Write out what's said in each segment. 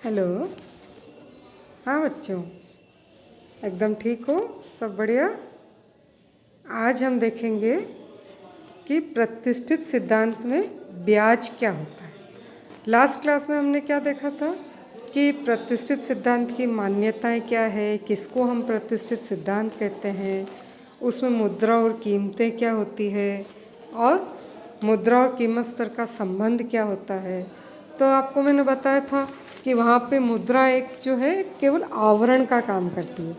Hello. हाँ बच्चों, एकदम ठीक हो? सब बढ़िया। आज हम देखेंगे कि प्रतिष्ठित सिद्धांत में ब्याज क्या होता है। लास्ट क्लास में हमने क्या देखा था कि प्रतिष्ठित सिद्धांत की मान्यताएं क्या है, किसको हम प्रतिष्ठित सिद्धांत कहते हैं, उसमें मुद्रा और कीमतें क्या होती है और मुद्रा और कीमत स्तर का संबंध क्या होता है। तो आपको मैंने बताया था कि वहाँ पे मुद्रा एक जो है केवल आवरण का काम करती है,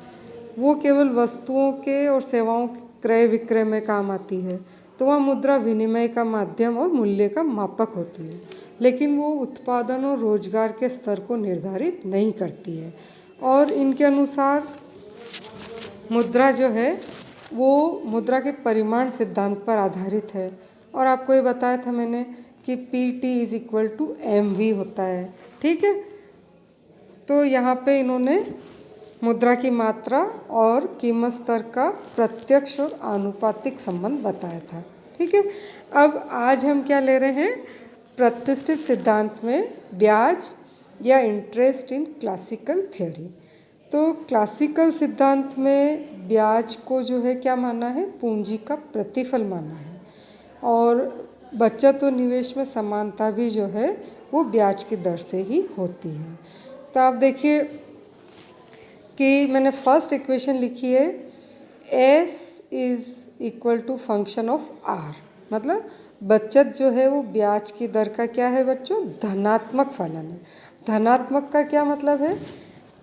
वो केवल वस्तुओं के और सेवाओं के क्रय विक्रय में काम आती है। तो वह मुद्रा विनिमय का माध्यम और मूल्य का मापक होती है, लेकिन वो उत्पादन और रोजगार के स्तर को निर्धारित नहीं करती है। और इनके अनुसार मुद्रा जो है वो मुद्रा के परिमाण सिद्धांत पर आधारित है। और आपको ये बताया था मैंने कि PT = MV होता है। ठीक है, तो यहाँ पे इन्होंने मुद्रा की मात्रा और कीमत स्तर का प्रत्यक्ष और आनुपातिक संबंध बताया था। ठीक है, अब आज हम क्या ले रहे हैं, प्रतिष्ठित सिद्धांत में ब्याज या इंटरेस्ट इन क्लासिकल थियोरी। तो क्लासिकल सिद्धांत में ब्याज को जो है क्या माना है, पूंजी का प्रतिफल माना है। और बचत और निवेश में समानता भी जो है वो ब्याज की दर से ही होती है। तो आप देखिए कि मैंने फर्स्ट इक्वेशन लिखी है, S = फंक्शन ऑफ R। मतलब बचत जो है वो ब्याज की दर का क्या है बच्चों, धनात्मक फलन है। धनात्मक का क्या मतलब है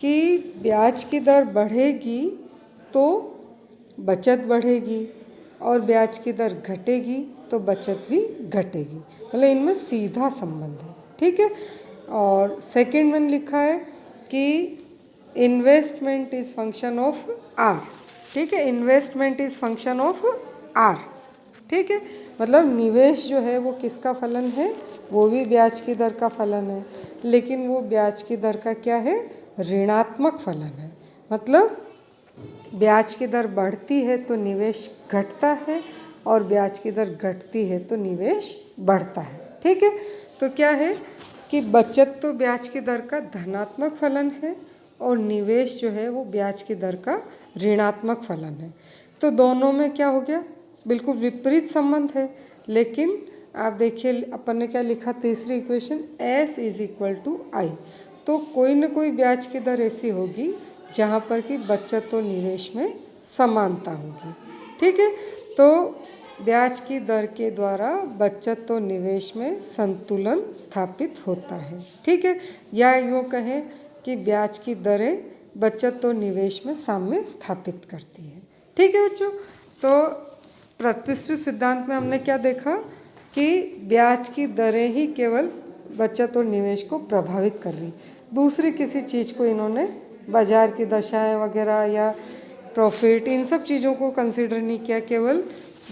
कि ब्याज की दर बढ़ेगी तो बचत बढ़ेगी और ब्याज की दर घटेगी तो बचत भी घटेगी। मतलब इनमें सीधा संबंध है। ठीक है, और सेकंड में लिखा है कि investment is function of R। ठीक है, investment is function of R। ठीक है, मतलब निवेश जो है वो किसका फलन है, वो भी ब्याज की दर का फलन है, लेकिन वो ब्याज की दर का क्या है, ऋणात्मक फलन है। मतलब ब्याज की दर बढ़ती है तो निवेश घटता है और ब्याज की दर घटती है तो निवेश बढ़ता है। ठीक है, तो क्या है कि बचत तो ब्याज की दर का धनात्मक फलन है और निवेश जो है वो ब्याज की दर का ऋणात्मक फलन है। तो दोनों में क्या हो गया, बिल्कुल विपरीत संबंध है। लेकिन आप देखिए अपन ने क्या लिखा, तीसरी इक्वेशन S = I। तो कोई ना कोई ब्याज की दर ऐसी होगी जहाँ पर कि बचत और निवेश में समानता होगी। ठीक है, तो ब्याज की दर के द्वारा बचत और निवेश में संतुलन स्थापित होता है। ठीक है, या यूँ कहें कि ब्याज की दरें बचत और निवेश में साम्य स्थापित करती है। ठीक है बच्चों, तो प्रतिष्ठित सिद्धांत में हमने क्या देखा कि ब्याज की दरें ही केवल बचत और निवेश को प्रभावित कर रही, दूसरी किसी चीज़ को इन्होंने, बाजार की दशाएं वगैरह या प्रॉफिट, इन सब चीज़ों को कंसिडर नहीं किया। केवल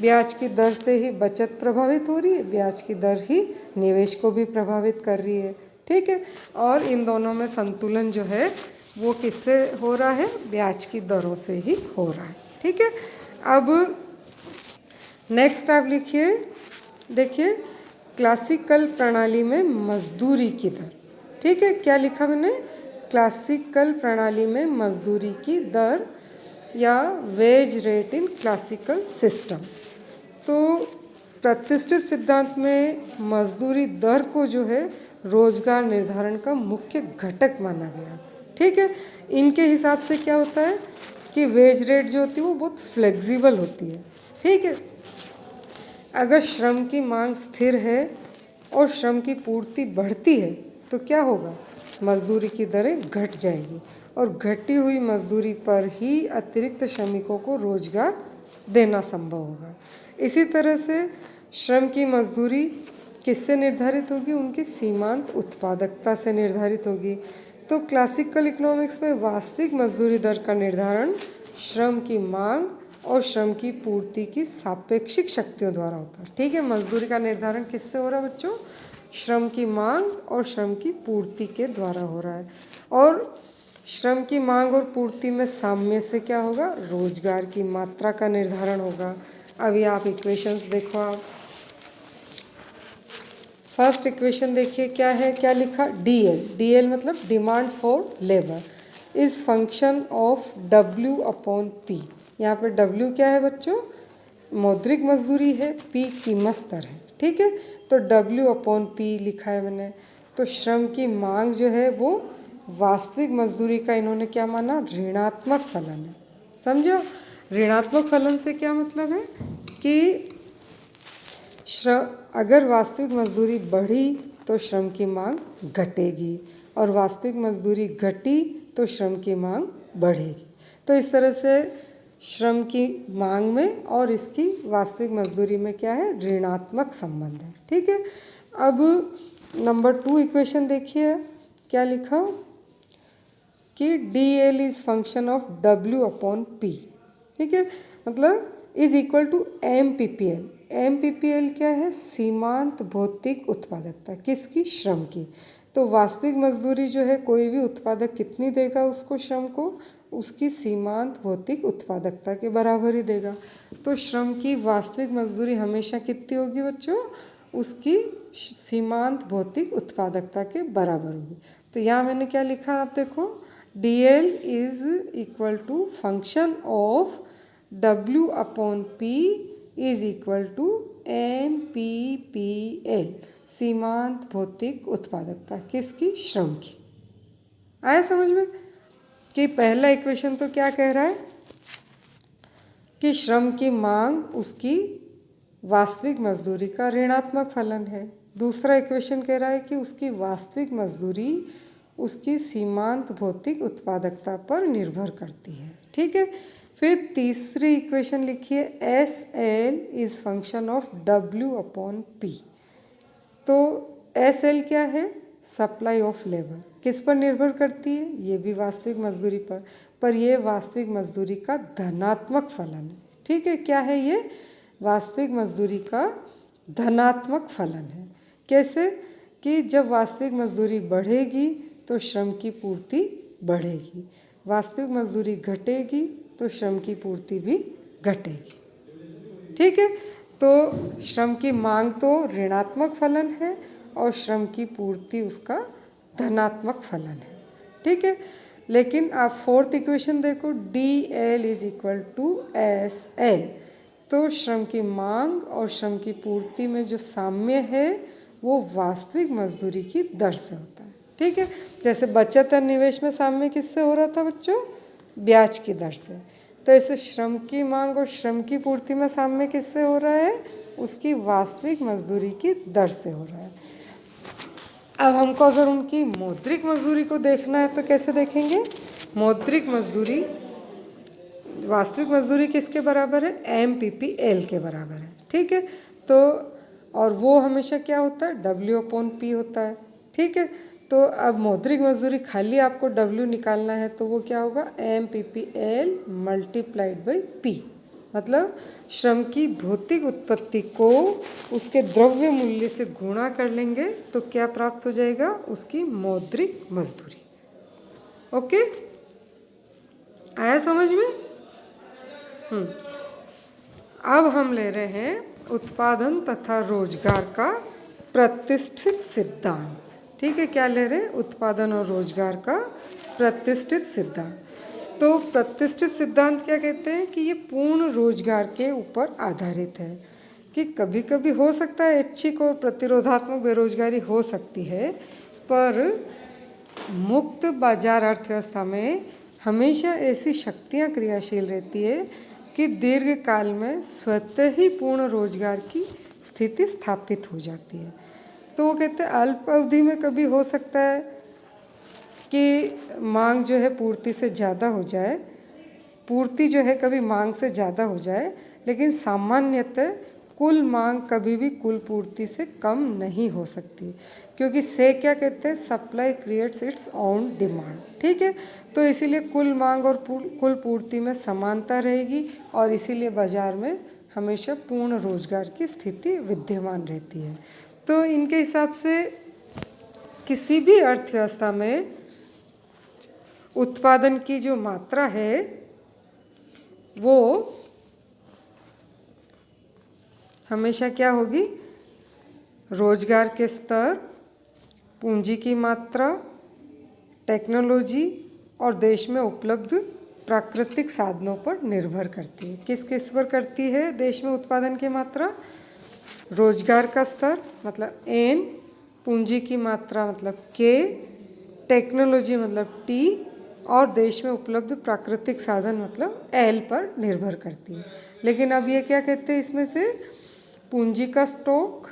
ब्याज की दर से ही बचत प्रभावित हो रही है, ब्याज की दर ही निवेश को भी प्रभावित कर रही है। ठीक है, और इन दोनों में संतुलन जो है वो किससे हो रहा है, ब्याज की दरों से ही हो रहा है। ठीक है, अब नेक्स्ट आप लिखिए, देखिए क्लासिकल प्रणाली में मजदूरी की दर। ठीक है, क्या लिखा मैंने, क्लासिकल प्रणाली में मजदूरी की दर या wage rate in classical system. तो प्रतिष्ठित सिद्धांत में मजदूरी दर को जो है रोजगार निर्धारण का मुख्य घटक माना गया। ठीक है, इनके हिसाब से क्या होता है कि वेज रेट जो होती है वो बहुत फ्लेक्सिबल होती है। ठीक है, अगर श्रम की मांग स्थिर है और श्रम की पूर्ति बढ़ती है तो क्या होगा, मजदूरी की दरें घट जाएगी और घटी हुई मजदूरी पर ही अतिरिक्त श्रमिकों को रोजगार देना संभव होगा। इसी तरह से श्रम की मजदूरी किससे निर्धारित होगी, उनकी सीमांत उत्पादकता से निर्धारित होगी। तो क्लासिकल इकोनॉमिक्स में वास्तविक मजदूरी दर का निर्धारण श्रम की मांग और श्रम की पूर्ति की सापेक्षिक शक्तियों द्वारा होता है। ठीक है, मजदूरी का निर्धारण किससे हो रहा है बच्चों, श्रम की मांग और श्रम की पूर्ति के द्वारा हो रहा है। और श्रम की मांग और पूर्ति में साम्य से क्या होगा, रोजगार की मात्रा का निर्धारण होगा। अभी आप इक्वेशंस देखो, आप फर्स्ट इक्वेशन देखिए क्या है, क्या लिखा, DL मतलब demand for labour is function of W upon P। यहाँ पर W क्या है बच्चों, मौद्रिक मजदूरी है, P कीमत स्तर है, ठीक है। तो W अपॉन P लिखा है मैंने। तो श्रम की मांग जो है वो वास्तविक मजदूरी का इन्होंने क्या माना, ऋणात्मक फलन है। समझो, ऋणात्मक फलन से क्या मतलब है कि अगर वास्तविक मजदूरी बढ़ी तो श्रम की मांग घटेगी, और वास्तविक मजदूरी घटी तो श्रम की मांग बढ़ेगी। तो इस तरह से श्रम की मांग में और इसकी वास्तविक मजदूरी में क्या है, ऋणात्मक संबंध है, ठीक है। अब नंबर 2 इक्वेशन देखिए, क्या लिखा कि DL is function of W upon P, ठीक है, मतलब is equal to MPPL। MPPL क्या है, सीमांत भौतिक उत्पादकता, किसकी, श्रम की। तो वास्तविक मजदूरी जो है, कोई भी उत्पादक कितनी देगा उसको, श्रम को, उसकी सीमांत भौतिक उत्पादकता के बराबर ही देगा। तो श्रम की वास्तविक मजदूरी हमेशा कितनी होगी बच्चों, उसकी सीमांत भौतिक उत्पादकता के बराबर होगी। तो यहाँ मैंने क्या लिखा, आप देखो, DL is equal to function of W upon P is equal to MPPL, सीमांत भौतिक उत्पादकता, किसकी, श्रम की। आया समझ में कि पहला इक्वेशन तो क्या कह रहा है कि श्रम की मांग उसकी वास्तविक मजदूरी का ऋणात्मक फलन है। दूसरा इक्वेशन कह रहा है कि उसकी वास्तविक मजदूरी उसकी सीमांत भौतिक उत्पादकता पर निर्भर करती है, ठीक है। फिर तीसरी इक्वेशन लिखिए, SL is function of W upon P। तो SL क्या है, सप्लाई ऑफ लेबर, किस पर निर्भर करती है, ये भी वास्तविक मजदूरी पर यह वास्तविक मजदूरी का धनात्मक फलन है, ठीक है। क्या है ये, वास्तविक मजदूरी का धनात्मक फलन है। कैसे कि जब वास्तविक मजदूरी बढ़ेगी तो श्रम की पूर्ति बढ़ेगी, वास्तविक मजदूरी घटेगी तो श्रम की पूर्ति भी घटेगी, ठीक है। तो श्रम की मांग तो ऋणात्मक फलन है और श्रम की पूर्ति उसका धनात्मक फलन है, ठीक है। लेकिन आप फोर्थ इक्वेशन देखो, DL is equal to SL। तो श्रम की मांग और श्रम की पूर्ति में जो साम्य है वो वास्तविक मजदूरी की दर से होता है, ठीक है। जैसे बचत और निवेश में साम्य किससे हो रहा था बच्चों, ब्याज की दर से। तो ऐसे श्रम की मांग और श्रम की पूर्ति में साम्य किससे हो रहा है, उसकी वास्तविक मजदूरी की दर से हो रहा है। अब हमको अगर उनकी मौद्रिक मजदूरी को देखना है तो कैसे देखेंगे, मौद्रिक मजदूरी वास्तविक मजदूरी किसके बराबर है, MPPL के बराबर है, ठीक है। तो और वो हमेशा क्या होता है, W अपॉन P होता है, ठीक है। तो अब मौद्रिक मजदूरी खाली आपको W निकालना है तो वो क्या होगा, MPPL मल्टीप्लाइड बाई P, मतलब श्रम की भौतिक उत्पत्ति को उसके द्रव्य मूल्य से गुणा कर लेंगे तो क्या प्राप्त हो जाएगा, उसकी मौद्रिक मजदूरी। ओके, आया समझ में। अब हम ले रहे हैं उत्पादन तथा रोजगार का प्रतिष्ठित सिद्धांत, ठीक है। क्या ले रहे हैं, उत्पादन और रोजगार का प्रतिष्ठित सिद्धांत। तो प्रतिष्ठित सिद्धांत क्या कहते हैं कि ये पूर्ण रोजगार के ऊपर आधारित है, कि कभी कभी हो सकता है ऐच्छिक और प्रतिरोधात्मक बेरोजगारी हो सकती है, पर मुक्त बाजार अर्थव्यवस्था में हमेशा ऐसी शक्तियाँ क्रियाशील रहती है कि दीर्घकाल में स्वतः ही पूर्ण रोजगार की स्थिति स्थापित हो जाती है। तो वो कहते हैं अल्प अवधि में कभी हो सकता है कि मांग जो है पूर्ति से ज़्यादा हो जाए, पूर्ति जो है कभी मांग से ज़्यादा हो जाए, लेकिन सामान्यतः कुल मांग कभी भी कुल पूर्ति से कम नहीं हो सकती, क्योंकि से क्या कहते हैं, supply creates its own demand, ठीक है। तो इसीलिए कुल मांग और कुल पूर्ति में समानता रहेगी और इसीलिए बाजार में हमेशा पूर्ण रोजगार की स्थिति विद्यमान रहती है। तो इनके हिसाब से किसी भी अर्थव्यवस्था में उत्पादन की जो मात्रा है वो हमेशा क्या होगी, रोजगार के स्तर, पूंजी की मात्रा, टेक्नोलॉजी और देश में उपलब्ध प्राकृतिक साधनों पर निर्भर करती है। किस किस पर करती है देश में उत्पादन की मात्रा? रोजगार का स्तर मतलब एन, पूंजी की मात्रा मतलब के, टेक्नोलॉजी मतलब टी और देश में उपलब्ध प्राकृतिक साधन मतलब एल पर निर्भर करती है। लेकिन अब ये क्या कहते हैं इसमें से? पूंजी का स्टॉक,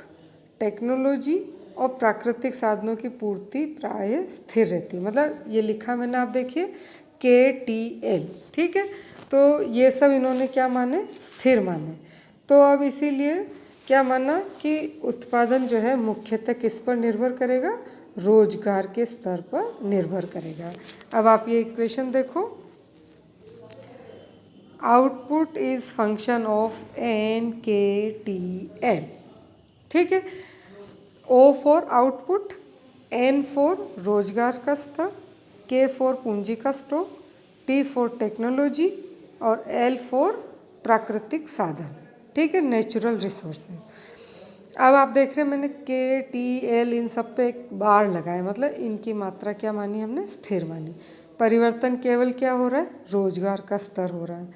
टेक्नोलॉजी और प्राकृतिक साधनों की पूर्ति प्राय स्थिर रहती है। मतलब ये लिखा मैंने, आप देखिए KTL, ठीक है। तो ये सब इन्होंने क्या माने? स्थिर माने। तो अब इसीलिए क्या माना कि उत्पादन जो है मुख्यतः किस पर निर्भर करेगा? रोजगार के स्तर पर निर्भर करेगा। अब आप ये इक्वेशन देखो, output is function of NKTL, ठीक है। O for output, N for रोजगार का स्तर, K फॉर पूंजी का स्टॉक, T फॉर टेक्नोलॉजी और L फॉर प्राकृतिक साधन, ठीक है, नेचुरल रिसोर्सेज। अब आप देख रहे हैं मैंने KTL इन सब पे एक बार लगाया, मतलब इनकी मात्रा क्या मानी हमने? स्थिर मानी। परिवर्तन केवल क्या हो रहा है? रोजगार का स्तर हो रहा है।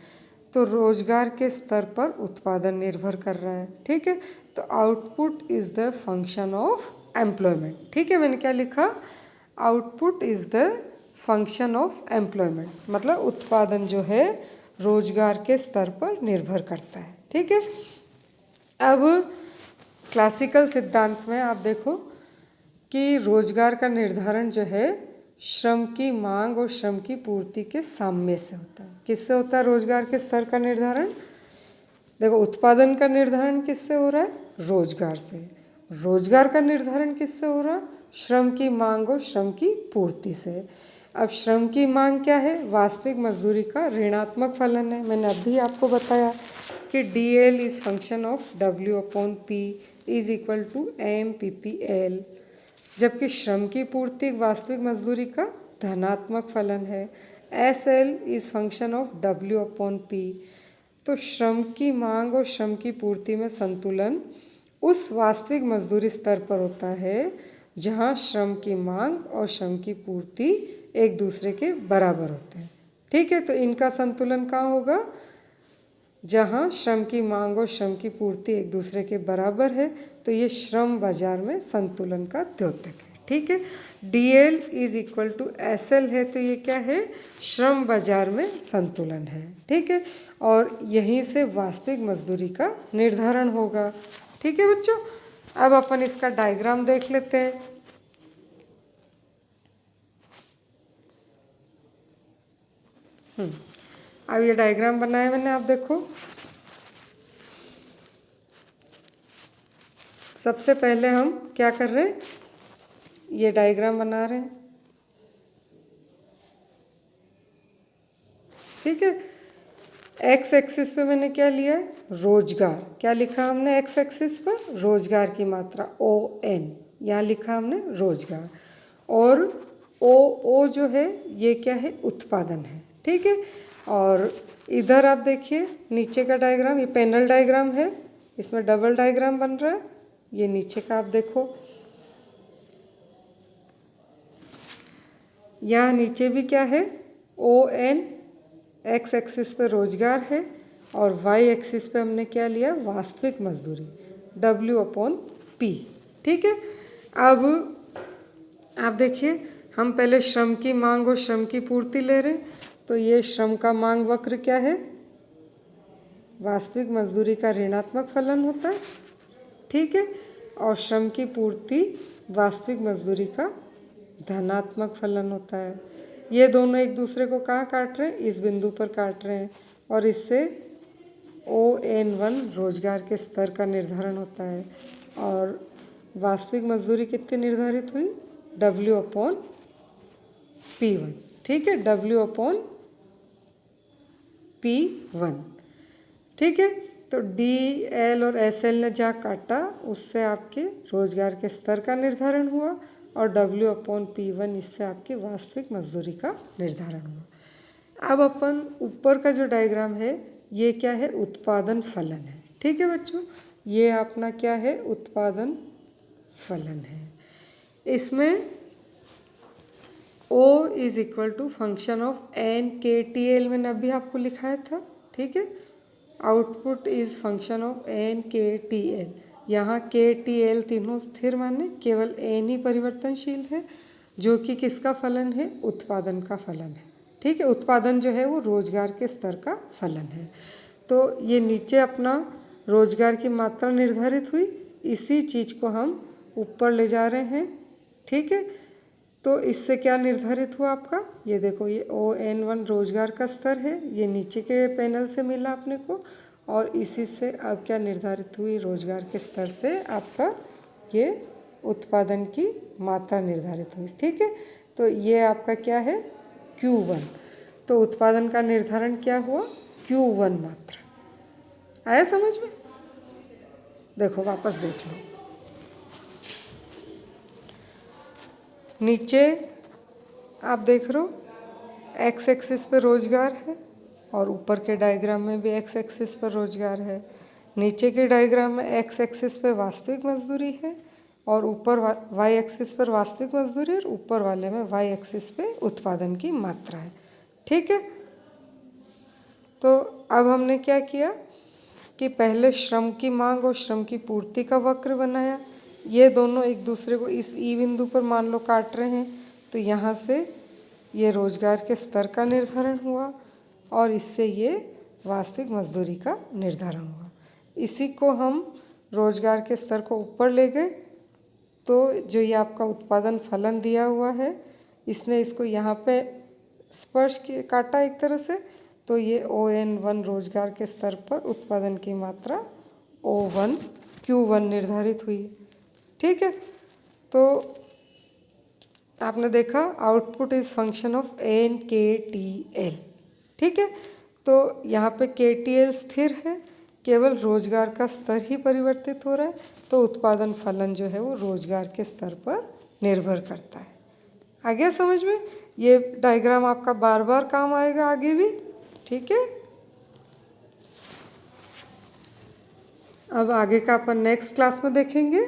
तो रोजगार के स्तर पर उत्पादन निर्भर कर रहा है, ठीक है। तो output is the function of employment, ठीक है। मैंने क्या लिखा? Output is the function of employment, मतलब उत्पादन जो है रोजगार के स्तर पर निर्भर करता है, ठीक है। अब क्लासिकल सिद्धांत में आप देखो कि रोजगार का निर्धारण जो है श्रम की मांग और श्रम की पूर्ति के साम्य से होता है। किससे होता है रोजगार के स्तर का निर्धारण? देखो, उत्पादन का निर्धारण किससे हो रहा है? रोजगार से। रोजगार का निर्धारण किससे हो रहा है? श्रम की मांग और श्रम की पूर्ति से। अब श्रम की मांग क्या है? वास्तविक मजदूरी का ऋणात्मक फलन है। मैंने अभी आपको बताया कि DL is function of W/P is equal to MPPL, जबकि श्रम की पूर्ति वास्तविक मजदूरी का धनात्मक फलन है। SL is function of W/P। तो श्रम की मांग और श्रम की पूर्ति में संतुलन उस वास्तविक मजदूरी स्तर पर होता है जहां श्रम की मांग और श्रम की पूर्ति एक दूसरे के बराबर होते हैं, ठीक है। तो इनका संतुलन कहाँ होगा? जहाँ श्रम की मांग और श्रम की पूर्ति एक दूसरे के बराबर है, तो ये श्रम बाजार में संतुलन का द्योतक है, ठीक है। DL is equal to SL है, तो ये क्या है? श्रम बाजार में संतुलन है, ठीक है। और यहीं से वास्तविक मजदूरी का निर्धारण होगा, ठीक है बच्चों। अब अपन इसका डायग्राम देख लेते हैं। अब ये डायग्राम बनाया मैंने, आप देखो। सबसे पहले हम क्या कर रहे हैं? ये डायग्राम बना रहे हैं, ठीक है। एक्स एक्सिस पे मैंने क्या लिया है? रोजगार। क्या लिखा हमने एक्स एक्सिस पर? रोजगार की मात्रा ON, यहाँ लिखा हमने रोजगार। और O जो है ये क्या है? उत्पादन है, ठीक है। और इधर आप देखिए नीचे का डायग्राम, ये पैनल डायग्राम है, इसमें डबल डायग्राम बन रहा है। ये नीचे का आप देखो, यहाँ नीचे भी क्या है? ON। एक्स एक्सिस पे रोजगार है और वाई एक्सिस पे हमने क्या लिया? वास्तविक मजदूरी W/P, ठीक है। अब आप देखिए, हम पहले श्रम की मांग और श्रम की पूर्ति ले रहे हैं, तो ये श्रम का मांग वक्र क्या है? वास्तविक मजदूरी का ऋणात्मक फलन होता है, ठीक है। और श्रम की पूर्ति वास्तविक मजदूरी का धनात्मक फलन होता है। ये दोनों एक दूसरे को कहाँ काट रहे हैं? इस बिंदु पर काट रहे हैं, और इससे ON1 रोजगार के स्तर का निर्धारण होता है। और वास्तविक मजदूरी कितनी निर्धारित हुई? W/P1, ठीक है, W/P1, ठीक है। तो DL और SL ने जहाँ काटा उससे आपके रोजगार के स्तर का निर्धारण हुआ, और W/P1 इससे आपकी वास्तविक मजदूरी का निर्धारण हुआ। अब अपन ऊपर का जो डायग्राम है ये क्या है? उत्पादन फलन है, ठीक है बच्चों। ये अपना क्या है? उत्पादन फलन है। इसमें O is equal to function of N K T L, मैंने अभी आपको लिखाया था, ठीक है। Output is function of N K T L. यहाँ के टी एल तीनों स्थिर माने, केवल एन ही परिवर्तनशील है, जो कि किसका फलन है, उत्पादन का फलन है, ठीक है। उत्पादन जो है वो रोजगार के स्तर का फलन है। तो ये नीचे अपना रोजगार की मात्रा निर्धारित हुई, इसी चीज़ को हम ऊपर ले जा रहे हैं, ठीक है। तो इससे क्या निर्धारित हुआ आपका, ये देखो, ये ON1 रोजगार का स्तर है, ये नीचे के पैनल से मिला अपने को, और इसी से अब क्या निर्धारित हुई, रोजगार के स्तर से आपका ये उत्पादन की मात्रा निर्धारित हुई, ठीक है। तो ये आपका क्या है, Q1। तो उत्पादन का निर्धारण क्या हुआ, Q1 मात्रा। आया समझ में? देखो वापस देख लो, नीचे आप देख रहे हो एक्स एक्सिस पर रोजगार है, और ऊपर के डायग्राम में भी एक्स एक्सिस पर रोजगार है। नीचे के डायग्राम में एक्स एक्सिस पे वास्तविक मजदूरी है, और ऊपर वाई एक्सिस पर वास्तविक मजदूरी, और ऊपर वाले में वाई एक्सिस पे उत्पादन की मात्रा है, ठीक है। तो अब हमने क्या किया कि पहले श्रम की मांग और श्रम की पूर्ति का वक्र बनाया। ये दोनों एक दूसरे को इस ई बिंदु पर मान लो काट रहे हैं, तो यहाँ से ये रोजगार के स्तर का निर्धारण हुआ, और इससे ये वास्तविक मजदूरी का निर्धारण हुआ। इसी को हम रोजगार के स्तर को ऊपर ले गए, तो जो ये आपका उत्पादन फलन दिया हुआ है, इसने इसको यहाँ पे स्पर्श काटा एक तरह से, तो ये ON1 रोजगार के स्तर पर उत्पादन की मात्रा O1 Q1 निर्धारित हुई, ठीक है। तो आपने देखा output is function of N K T L, ठीक है। तो यहाँ पे के टी एल स्थिर है, केवल रोजगार का स्तर ही परिवर्तित हो रहा है, तो उत्पादन फलन जो है वो रोजगार के स्तर पर निर्भर करता है। आ गया समझ में? ये डायग्राम आपका बार बार काम आएगा आगे भी, ठीक है। अब आगे का अपन नेक्स्ट क्लास में देखेंगे।